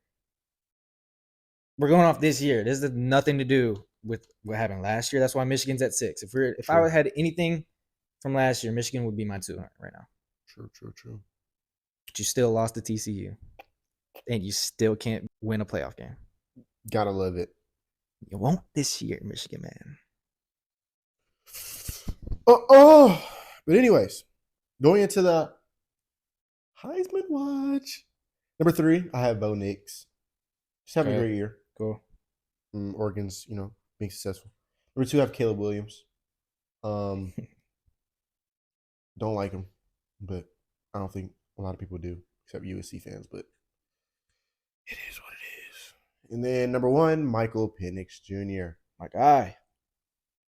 we're going off this year. This has nothing to do with what happened last year. That's why Michigan's at 6. If I had anything from last year, Michigan would be my 2 right now. True. But you still lost to TCU. And you still can't win a playoff game. Gotta love it. You won't this year, Michigan, man. But anyways, going into the Heisman Watch. Number 3, I have Bo Nix. Just having a great year. Cool. Oregon's, being successful. Number 2, I have Caleb Williams. Don't like him, but I don't think a lot of people do, except USC fans, but it is what it is. And then number 1, Michael Penix Jr. My guy.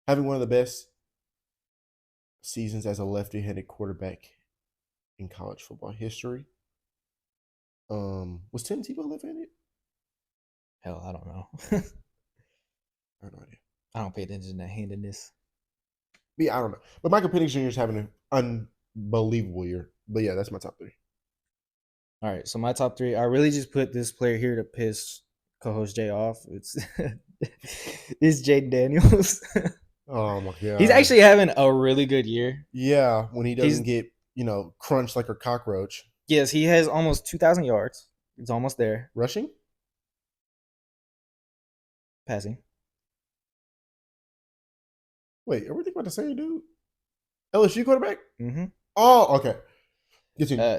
Having one of the best seasons as a lefty-handed quarterback in college football history. Was Tim Tebow left-handed? Hell, I don't know. I have no idea. I don't pay attention to handedness. Yeah, I don't know. But Michael Penix Jr. is having an unbelievable year. But yeah, that's my top 3. All right, so my top 3. I really just put this player here to piss co-host Jay off. It's Jaden Daniels. Oh my god, he's actually having a really good year. Yeah, when he doesn't get crunched like a cockroach. Yes, he has almost 2,000 yards. It's almost there. Rushing, passing. Wait, are we thinking about the same dude? LSU quarterback? Mm-hmm. Oh, okay.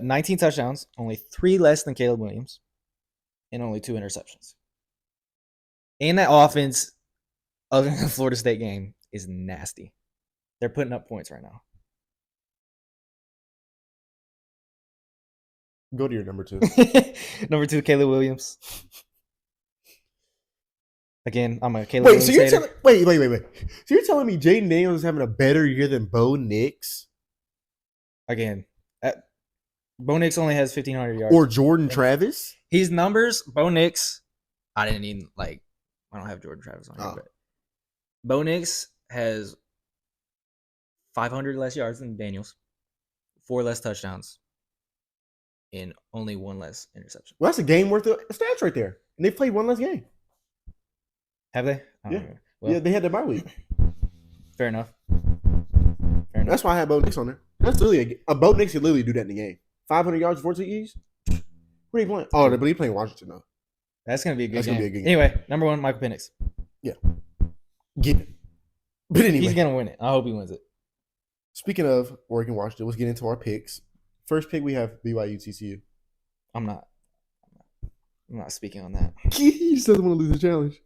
19 touchdowns, only 3 less than Caleb Williams, and only 2 interceptions. And that offense, other than the Florida State game, is nasty. They're putting up points right now. Go to your number 2. Number 2, Caleb Williams. Again, I'm a Caleb Williams hater. Wait. So you're telling me Jaden Daniels is having a better year than Bo Nix Again, Bo Nix only has 1,500 yards. or Jordan Travis? His numbers, Bo Nix, I didn't even I don't have Jordan Travis on here, Oh. but Bo Nix has 500 less yards than Daniels, 4 less touchdowns, and only 1 less interception. Well, that's a game worth of stats right there. And they played one less game. Have they? Yeah. Well, Yeah, they had their bye week. fair enough. That's why I had Bo Nix on there. That's literally a Bo Nix could literally do that in the game. 500 yards, 14 E's. Who are you playing? Oh, but he's playing Washington though. That's gonna be a good That's game. gonna be a good game. Anyway, number 1, Michael Penix. Get it. But anyway, He's gonna win it. I hope he wins it. speaking of Oregon, Washington, let's get into our picks. First pick we have BYU TCU. I'm not speaking on that. He just doesn't want to lose the challenge.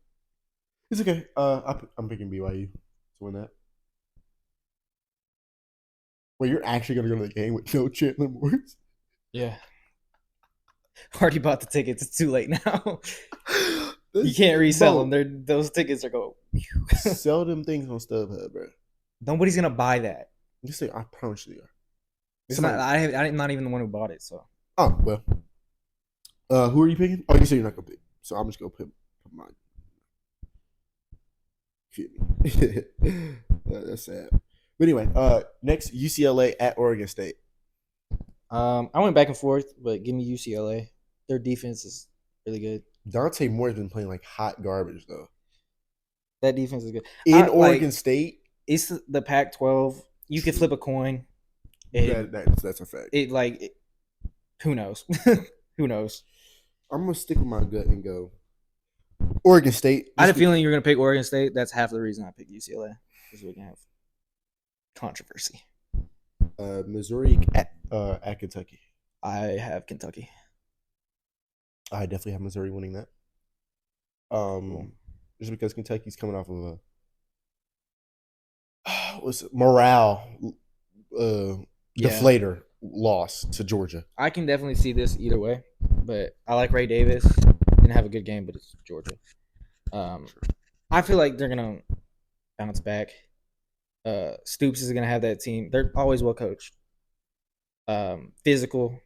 It's okay. I'm picking BYU to win that. Wait, you're actually gonna go to the game with no Chandler Morris? Yeah. Already bought the tickets. It's too late now. You can't resell them. Those tickets are going. Sell them things on StubHub, bro. Nobody's gonna buy that. Just say, I promise you they are. It's not. I'm not even the one who bought it. So. Oh well. Who are you picking? Oh, you said you're not gonna pick, so I'm just gonna put mine. That's sad. But anyway, next UCLA at Oregon State. I went back and forth, but give me UCLA. Their defense is really good. Dante Moore's been playing like hot garbage though. That defense is good. In Oregon State, it's the Pac-12. You could flip a coin. That's a fact. Who knows? Who knows? I'm gonna stick with my gut and go Oregon State. I had a feeling you were gonna pick Oregon State. That's half the reason I picked UCLA, because we can have controversy. Missouri at Kentucky. I have Kentucky. I definitely have Missouri winning that. Just because Kentucky's coming off of a morale deflator loss to Georgia. I can definitely see this either way, but I like Ray Davis. Didn't have a good game, but it's Georgia. I feel like they're gonna bounce back. Stoops is gonna have that team. They're always well coached. Physical.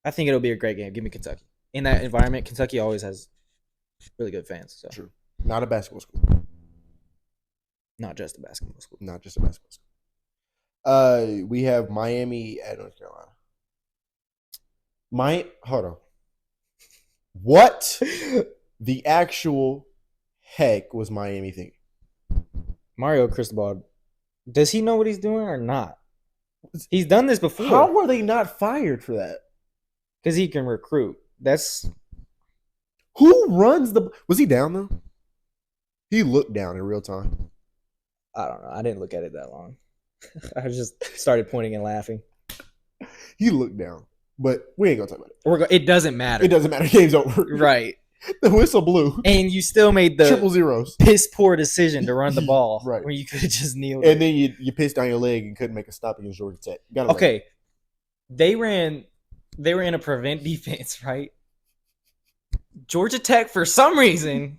I think it'll be a great game. Give me Kentucky. In that environment, Kentucky always has really good fans. So. True. Not a basketball school. Not just a basketball school. Not just a basketball school. We have Miami at North Carolina. Hold on. What the actual heck was Miami thinking? Mario Cristobal, does he know what he's doing or not? He's done this before. How were they not fired for that? Because he can recruit. That's who runs the. Was he down though? He looked down in real time. I don't know. I didn't look at it that long. I just started pointing and laughing. He looked down, but we ain't gonna talk about it. It doesn't matter. It doesn't matter. Game's over. Right. The whistle blew. And you still made the triple zeros. Piss poor decision to run the ball. Right. Where you could have just kneeled. And then you pissed down your leg and couldn't make a stop against Georgia Tech. Okay. They were in a prevent defense, right? Georgia Tech, for some reason,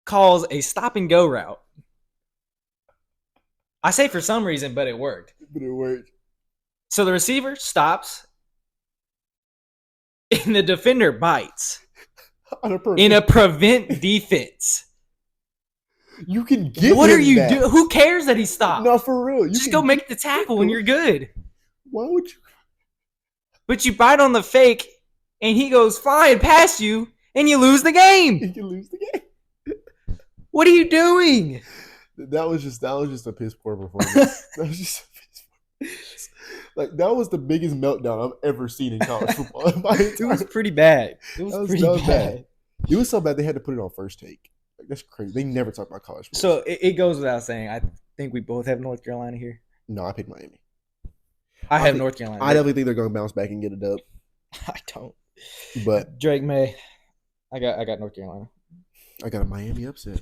calls a stop and go route. I say for some reason, but it worked. So the receiver stops, and the defender bites. In a prevent defense. You can get what are you doing? Who cares that he stopped? No, for real. Just go make the tackle and you're good. Why would you? But you bite on the fake, and he goes flying past you, and you lose the game. You lose the game. What are you doing? That was just a piss poor performance. That was just a piss poor. Like, that was the biggest meltdown I've ever seen in college football. It was pretty bad. It was pretty bad. It was so bad they had to put it on First Take. Like, that's crazy. They never talk about college football. So it goes without saying, I think we both have North Carolina here. No, I picked Miami. I have North Carolina. I definitely think they're going to bounce back and get a dub. I don't. But Drake May, I got North Carolina. I got a Miami upset.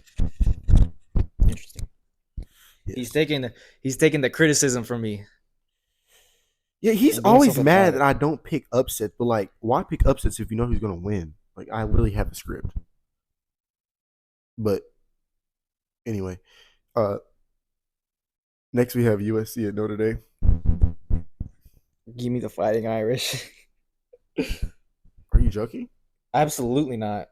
Interesting. Yes. He's taking the criticism from me. Yeah, he's always mad that I don't pick upsets, but like, why pick upsets if you know who's gonna win? Like, I literally have the script. But anyway, next we have USC at Notre Dame. Give me the Fighting Irish. Are you joking? Absolutely not.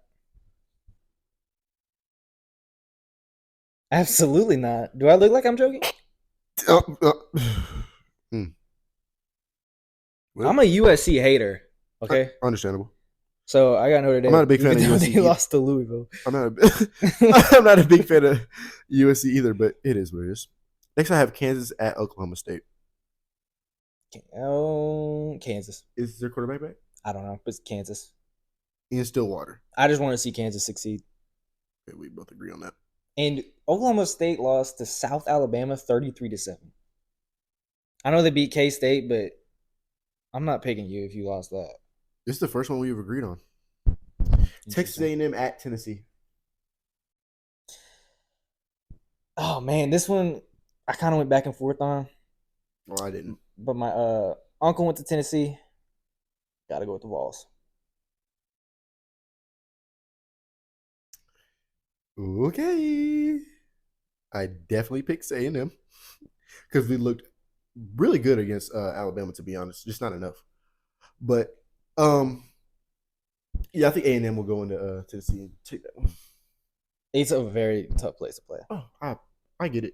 Absolutely not. Do I look like I'm joking? Hmm. Well, I'm a USC hater. Okay, understandable. so I got Notre Dame. I'm not a big fan of even though USC they lost to Louisville. I'm not a big fan of USC either, but it is what it is. Next, I have Kansas at Oklahoma State. Oh, Kansas. Is their quarterback back? I don't know, but it's Kansas. In Stillwater. I just want to see Kansas succeed. Okay, we both agree on that. And Oklahoma State lost to South Alabama 33-7. I know they beat K-State, but I'm not picking you if you lost that. This is the first one we've agreed on. Texas A&M at Tennessee. Oh man, this one I kind of went back and forth on. Well, I didn't. But my uncle went to Tennessee. Got to go with the Vols. Okay. I definitely picked A&M because we looked really good against Alabama, to be honest. Just not enough. But, yeah, I think A&M will go into Tennessee and take that one. It's a very tough place to play. Oh, I get it.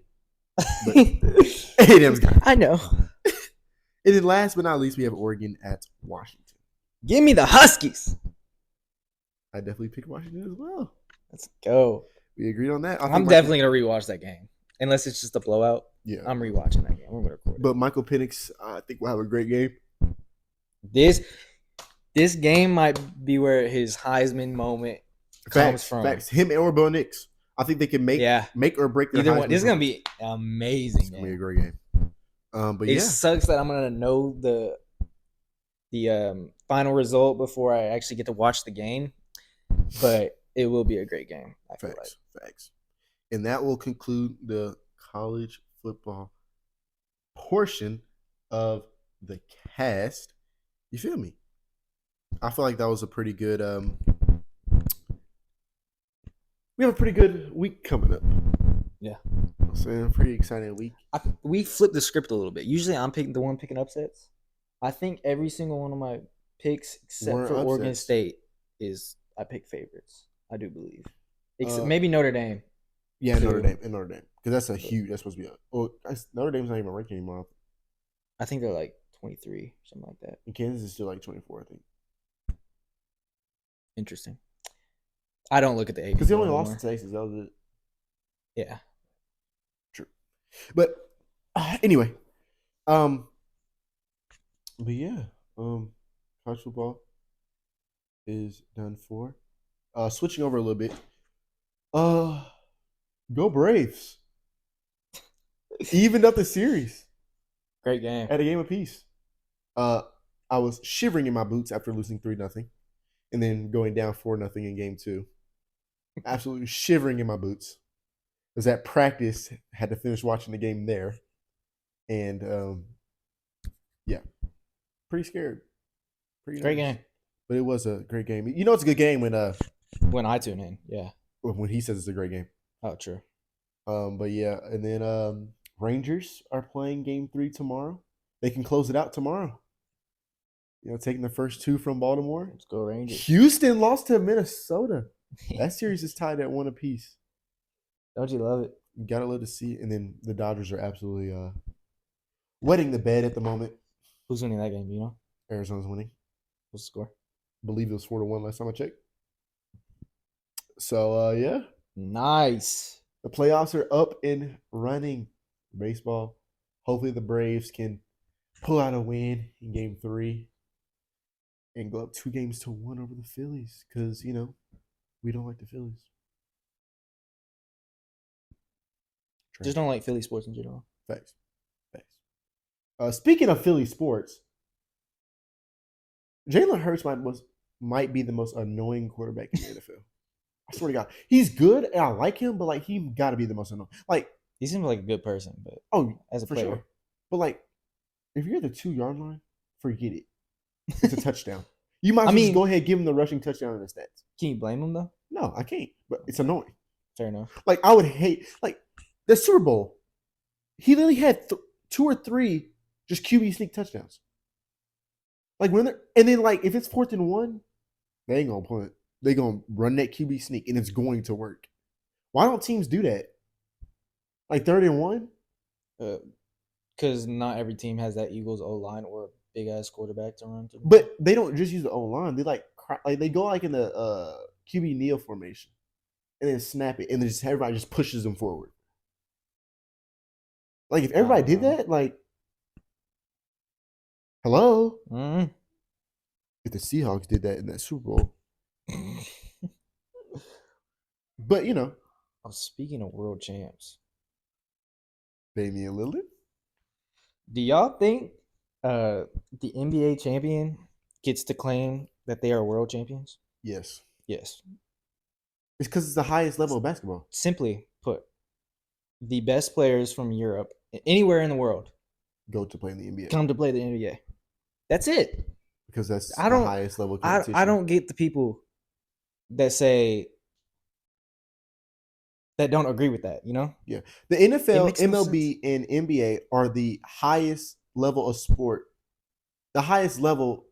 But A&M's got it. I know. And then last but not least, we have Oregon at Washington. Give me the Huskies. I definitely picked Washington as well. Let's go. We agreed on that. I'm definitely going to rewatch that game. Unless it's just a blowout. Yeah. I'm rewatching that game. We're going to record it. But Michael Penix, I think will have a great game. This game might be where his Heisman moment comes from. Facts. Him or Bo Nix. I think they can make or break their either Heisman one. This is going to be amazing. It's going to be a great game. But it sucks that I'm going to know the final result before I actually get to watch the game. But it will be a great game. I feel Facts. And that will conclude the college football portion of the cast. You feel me? I feel like that was a pretty good we have a pretty good week coming up. Yeah. I'm saying pretty exciting week. We flipped the script a little bit. Usually I'm picking upsets. I think every single one of my picks except for Oregon State I pick favorites. I do believe. Except maybe Notre Dame. Yeah, Notre Dame. Because that's supposed to be Notre Dame's not even ranked anymore. I think they're like 23, something like that. And Kansas is still like 24, I think. Interesting. I don't look at the AP. Because they only lost to Texas. That was it. Yeah. True. But anyway. But yeah. College football is done for. Switching over a little bit. Go Braves. Evened up the series. Great game. At a game apiece. I was shivering in my boots after losing 3-0 and then going down 4-0 in game 2. Absolutely shivering in my boots. Was at practice, had to finish watching the game there. And yeah. Pretty scared. Great game. But it was a great game. You know it's a good game when I tune in, yeah. When he says it's a great game. Oh, true. But yeah, and then Rangers are playing game 3 tomorrow. They can close it out tomorrow. You know, taking the first 2 from Baltimore. Let's go Rangers. Houston lost to Minnesota. That series is tied at 1 apiece. Don't you love it? You gotta love to see it. And then the Dodgers are absolutely wetting the bed at the moment. Who's winning that game? Do you know? Arizona's winning. What's the score? I believe it was 4-1 last time I checked. So yeah. Nice. The playoffs are up and running. Baseball. Hopefully the Braves can pull out a win in game 3 and go up 2-1 over the Phillies. Because, you know, we don't like the Phillies. Just don't like Philly sports in general. Facts. Speaking of Philly sports, Jalen Hurts might be the most annoying quarterback in the NFL. I swear to God. He's good, and I like him, but, like, he got to be the most annoying. Like, he seems like a good person, but as a player. Sure. But, like, if you're at the 2-yard line, forget it. It's a touchdown. You might as well just go ahead and give him the rushing touchdown in the stats. Can you blame him, though? No, I can't. But it's annoying. Fair enough. Like I would hate like the Super Bowl. He literally had 2 or 3 just QB sneak touchdowns. Like when they're and then like if it's 4th and 1, they ain't gonna punt. They gonna run that QB sneak and it's going to work. Why don't teams do that? Like 3rd and 1? Because not every team has that Eagles O line or a big ass quarterback to run through. But they don't just use the O line. They like they go like in the QB neo formation and then snap it and then just everybody just pushes them forward. Like if everybody did that, like hello. Mm. If the Seahawks did that in that Super Bowl. But you know. Oh, speaking of world champs. Damian Lillard. Do y'all think the NBA champion gets to claim that they are world champions? Yes. Yes. It's because it's the highest level of basketball. Simply put, the best players from Europe, anywhere in the world, go to play in the NBA. come to play the NBA. That's it. Because that's the highest level of I competition. don't get the people that say that don't agree with that, you know? Yeah. The NFL, makes no MLB, and NBA are the highest level of sport, the highest level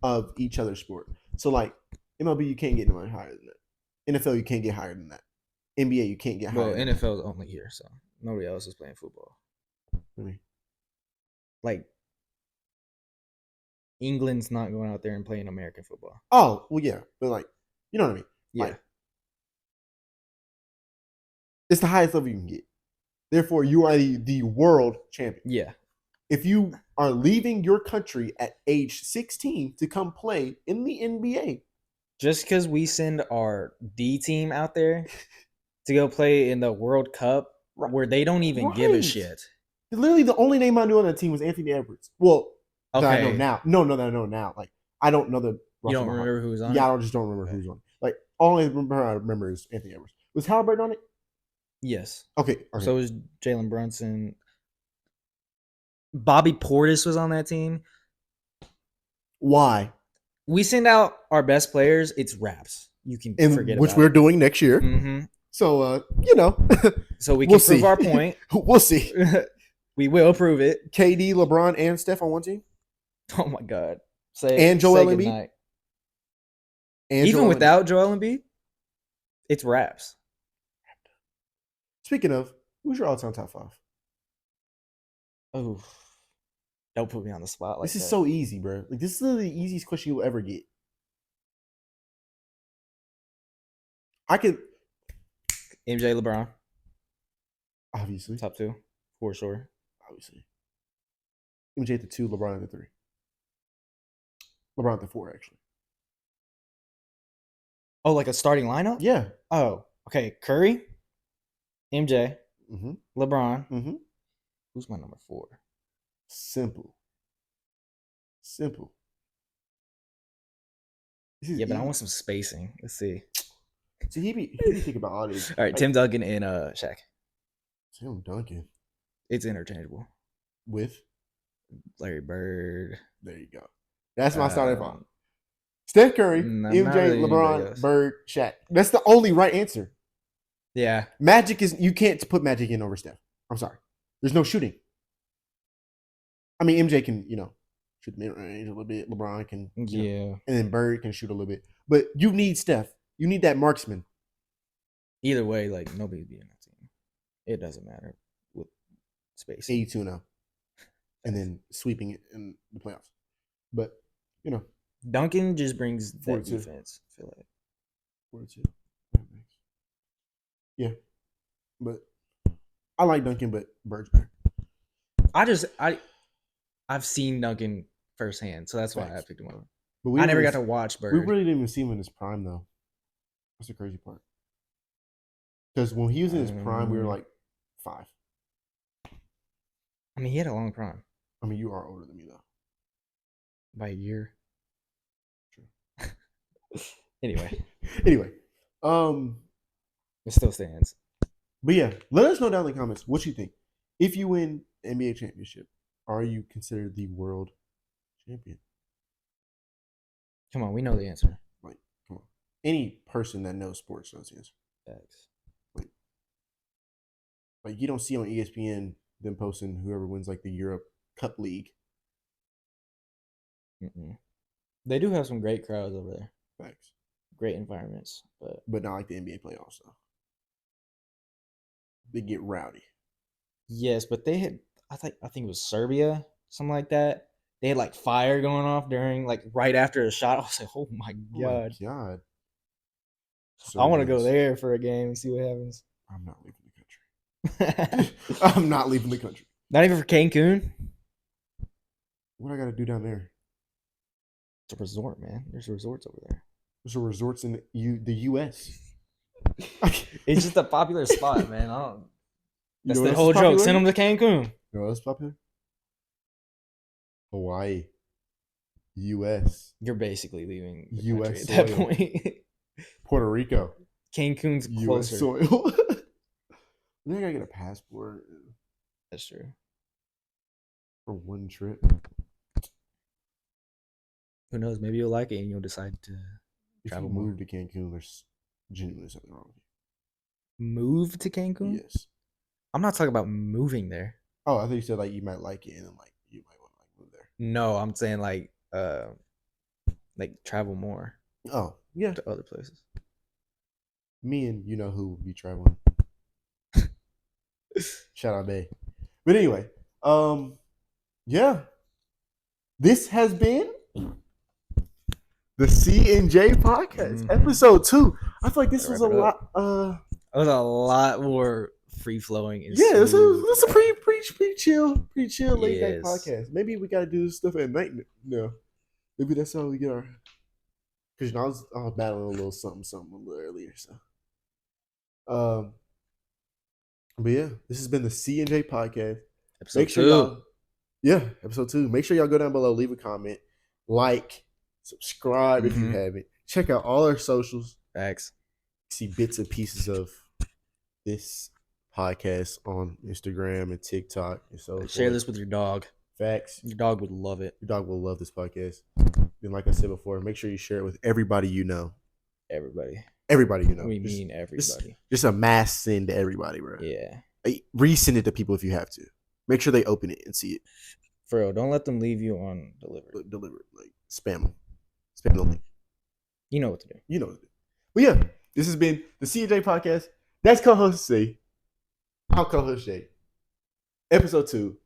of each other's sport. So, like, MLB, you can't get no higher than that. NFL, you can't get higher than that. NBA, you can't get higher Well, than NFL is only here, so nobody else is playing football. that. Like, England's not going out there and playing American football. Oh, well, yeah. But, like, you know what I mean? Yeah. Like, it's the highest level you can get. Therefore, you are the world champion. Yeah. If you are leaving your country at age 16 to come play in the NBA. Just because we send our D team out there to go play in the World Cup where they don't even give a shit. Literally, the only name I knew on that team was Anthony Edwards. Well, okay. that I know now. No, that I know now. Like, I don't know the. You don't remember who was on it? Yeah, I just don't remember who was on it. Like, all I remember is Anthony Edwards. Was Halliburton on it? Yes. Okay. So was Jalen Brunson. Bobby Portis was on that team. Why? We send out our best players. It's wraps. You can forget about which we're doing next year. Mm-hmm. So, you know. So we can prove our point. We'll see. We will prove it. KD, LeBron, and Steph on one team. Oh my God. And Joel Embiid. Even without Joel Embiid, it's wraps. Speaking of, who's your all-time top 5? Oh, don't put me on the spot like this is that. so easy, bro. Like, this is literally the easiest question you'll ever get. I could. MJ, LeBron. Obviously. Top 2, for sure. Obviously. MJ at the 2, LeBron at the 3. LeBron at the 4, actually. Oh, like a starting lineup? Yeah. Oh, okay. Curry, MJ, Mm-hmm. LeBron. Mm-hmm. Who's my number 4? Simple. Yeah, but I want some spacing. Let's see. See, he be thinking about all these. All right, Tim Duncan and Shaq. Tim Duncan. It's interchangeable. With? Larry Bird. There you go. That's my starting 5. Steph Curry, MJ, really LeBron, Bird, Shaq. That's the only right answer. Yeah. Magic is, you can't put Magic in over Steph. I'm sorry. There's no shooting. I mean, MJ can, shoot mid-range a little bit. LeBron can, yeah. And then Bird can shoot a little bit. But you need Steph. You need that marksman. Either way, like, nobody's beating that team. It doesn't matter with space. 82 now. And then sweeping it in the playoffs. But, Duncan just brings that 42. defense, I feel like. 42. Yeah. But I like Duncan, but Bird's better. I've seen Duncan firsthand, so that's why I picked him up. But I never got to watch Bird. We really didn't even see him in his prime, though. That's the crazy part. Because when he was in his prime, we were like 5. I mean, he had a long prime. I mean, you are older than me, though. By a year. True. Anyway. It still stands. But yeah, let us know down in the comments what you think. If you win NBA championship, are you considered the world champion? Come on, we know the answer. Like, come on. Any person that knows sports knows the answer. Facts. Like you don't see on ESPN them posting whoever wins like the Europe Cup League. Mm-mm. They do have some great crowds over there, Facts. great environments, But not like the NBA playoffs though. They get rowdy. yes, but they had I think it was Serbia, something like that. They had like fire going off during like right after the shot. I was like, oh my Oh god. my god. I want to go Serbians. there for a game and see what happens. I'm not leaving the country. I'm not leaving the country. Not even for Cancun. What I gotta do down there? It's a resort, man. There's resorts over there. There's resorts in the US. It's just a popular spot, man. I don't. That's know the what whole else is joke. popular? Send them to Cancun. You know what's popular? Hawaii. US. You're basically leaving the US country at that soil. point. Puerto Rico. Cancun's US closer. soil. Then I gotta get a passport That's true. for one trip. Who knows? Maybe you'll like it and you'll decide to If travel you more. move to Cancun, there's genuinely something wrong with Move to you. Cancun? Yes. I'm not talking about moving there. Oh, I thought you said like you might like it and then like you might want to like move there. No, I'm saying like travel more Oh, yeah. to other places. Me and you know who will be traveling. Shout out Bay. But anyway, yeah. This has been the C and J podcast, episode 2. I feel like this was a lot. It was a lot more free flowing. Yeah, this is a pretty chill late night Yes. podcast. Maybe we gotta do this stuff at night. No, maybe that's how we get our. Because I was battling a little something a little earlier. So, but yeah, this has been the C and J podcast. Episode Make sure 2. y'all, yeah, episode 2. Make sure y'all go down below, leave a comment, like, subscribe if you haven't. Check out all our socials. Facts. See bits and pieces of this podcast on Instagram and TikTok and so Share forth. this with your dog. Facts. Your dog would love it. Your dog will love this podcast. And like I said before, make sure you share it with everybody you know. Everybody. Everybody you know. We mean everybody. Just a mass send to everybody, bro. Yeah. Like, resend it to people if you have to. Make sure they open it and see it. For real, don't let them leave you on delivery. Deliver it. Like, spam them. Spam the link. You know what to do. You know what to do. But yeah, this has been the CJ podcast. That's co-host C. I'm co-host Jay. Episode 2.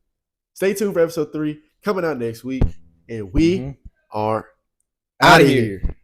Stay tuned for episode 3 coming out next week. And we are Out out of of here. here.